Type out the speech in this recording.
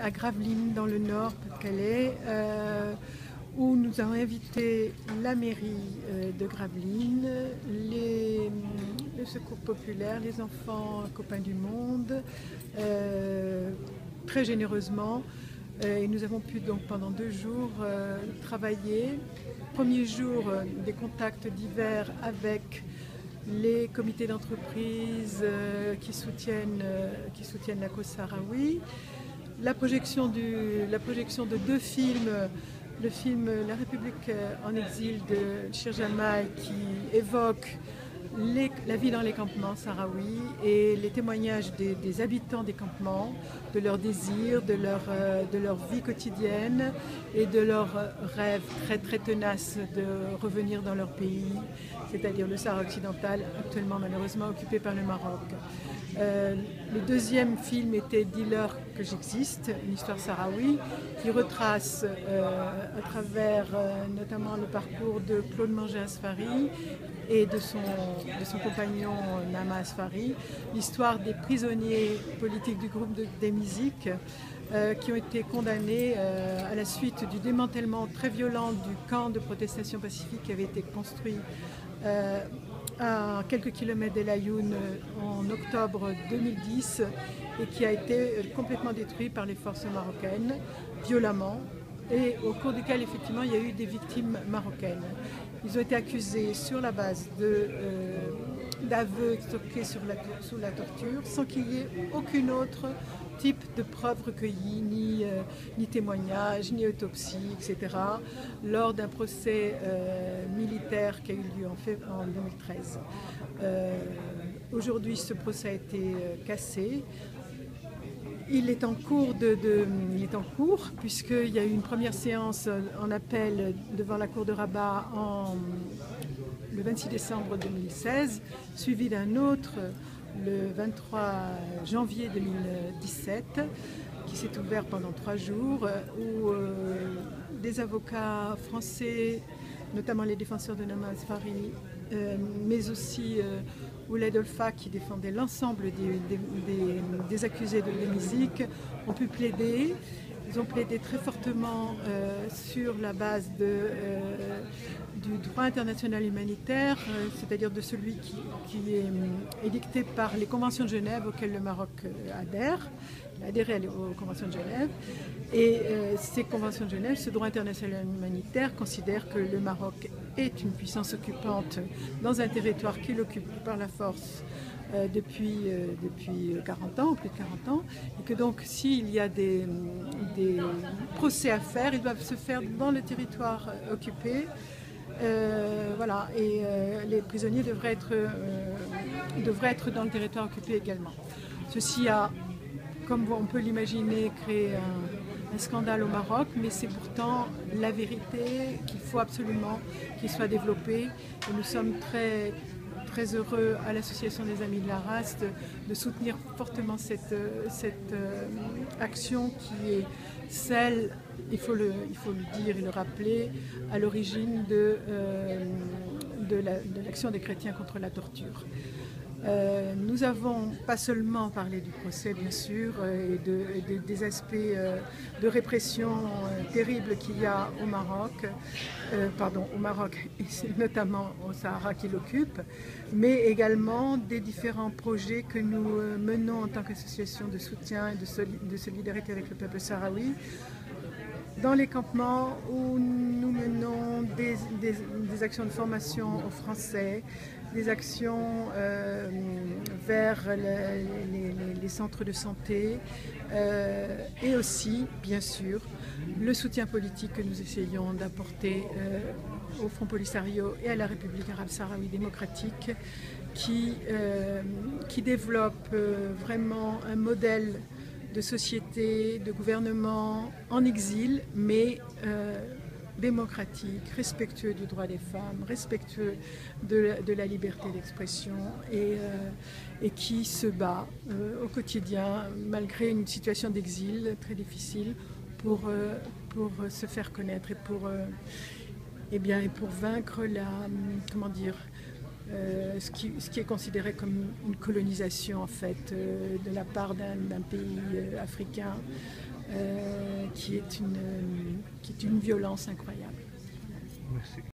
à Gravelines, dans le nord de Calais, où nous avons invité la mairie de Gravelines, le Secours populaire, les enfants copains du monde, très généreusement. Et nous avons pu donc pendant 2 jours travailler. Premier jour, des contacts divers avec les comités d'entreprise qui soutiennent la cause sahraoui. La projection de 2 films, le film La République en exil de Shir Jamal qui évoque la vie dans les campements sahraouis et les témoignages des habitants des campements, de leurs désirs, de leur vie quotidienne et de leurs rêves très très tenaces de revenir dans leur pays, c'est-à-dire le Sahara occidental, actuellement malheureusement occupé par le Maroc. Le deuxième film était Dis-leur que j'existe, une histoire sahraoui qui retrace à travers notamment le parcours de Claude Mangin-Asfari et de son compagnon Nama Asfari, l'histoire des prisonniers politiques du groupe des Mizik qui ont été condamnés à la suite du démantèlement très violent du camp de protestation pacifique qui avait été construit à quelques kilomètres d'El Ayoun en octobre 2010 et qui a été complètement détruit par les forces marocaines, violemment, et au cours duquel effectivement il y a eu des victimes marocaines. Ils ont été accusés sur la base d'aveux stockés sous la torture, sans qu'il y ait aucun autre type de preuves recueillies, ni témoignages, ni autopsie, etc., lors d'un procès militaire qui a eu lieu en 2013. Aujourd'hui, ce procès a été cassé. Il est en cours, puisqu'il y a eu une première séance en appel devant la Cour de Rabat le 26 décembre 2016, suivi d'un autre le 23 janvier 2017, qui s'est ouvert pendant 3 jours, où des avocats français, notamment les défenseurs de Nama Asfari, mais aussi Ouled Olfa qui défendait l'ensemble des accusés de l'Hémizic, ont pu plaider. Ils ont plaidé très fortement sur la base du droit international humanitaire, c'est-à-dire de celui qui est édicté par les conventions de Genève auxquelles le Maroc adhère. Il a adhéré aux conventions de Genève. Et ces conventions de Genève, ce droit international humanitaire, considère que le Maroc est une puissance occupante dans un territoire qu'il occupe par la force depuis 40 ans, ou plus de 40 ans, et que donc s'il y a des procès à faire, ils doivent se faire dans le territoire occupé. Voilà, et les prisonniers devraient être dans le territoire occupé également. Ceci a, comme on peut l'imaginer, créé un scandale au Maroc, mais c'est pourtant la vérité qu'il faut absolument qu'il soit développé. Et nous sommes très, très heureux à l'Association des Amis de la Race de soutenir fortement cette action qui est celle, il faut le dire et le rappeler, à l'origine de l'action des chrétiens contre la torture. Nous avons pas seulement parlé du procès, bien sûr, et des aspects de répression terribles qu'il y a au Maroc, et notamment au Sahara qui l'occupe, mais également des différents projets que nous menons en tant qu'association de soutien et de solidarité avec le peuple sahraoui, dans les campements où nous menons des actions de formation aux Français, des actions vers les centres de santé et aussi, bien sûr, le soutien politique que nous essayons d'apporter au Front Polisario et à la République arabe sahraoui démocratique qui développe vraiment un modèle de société, de gouvernement en exil, mais démocratique, respectueux du droit des femmes, respectueux de la liberté d'expression et qui se bat au quotidien, malgré une situation d'exil très difficile, pour se faire connaître et pour vaincre ce qui est considéré comme une colonisation en fait de la part d'un pays africain qui est une violence incroyable. Merci.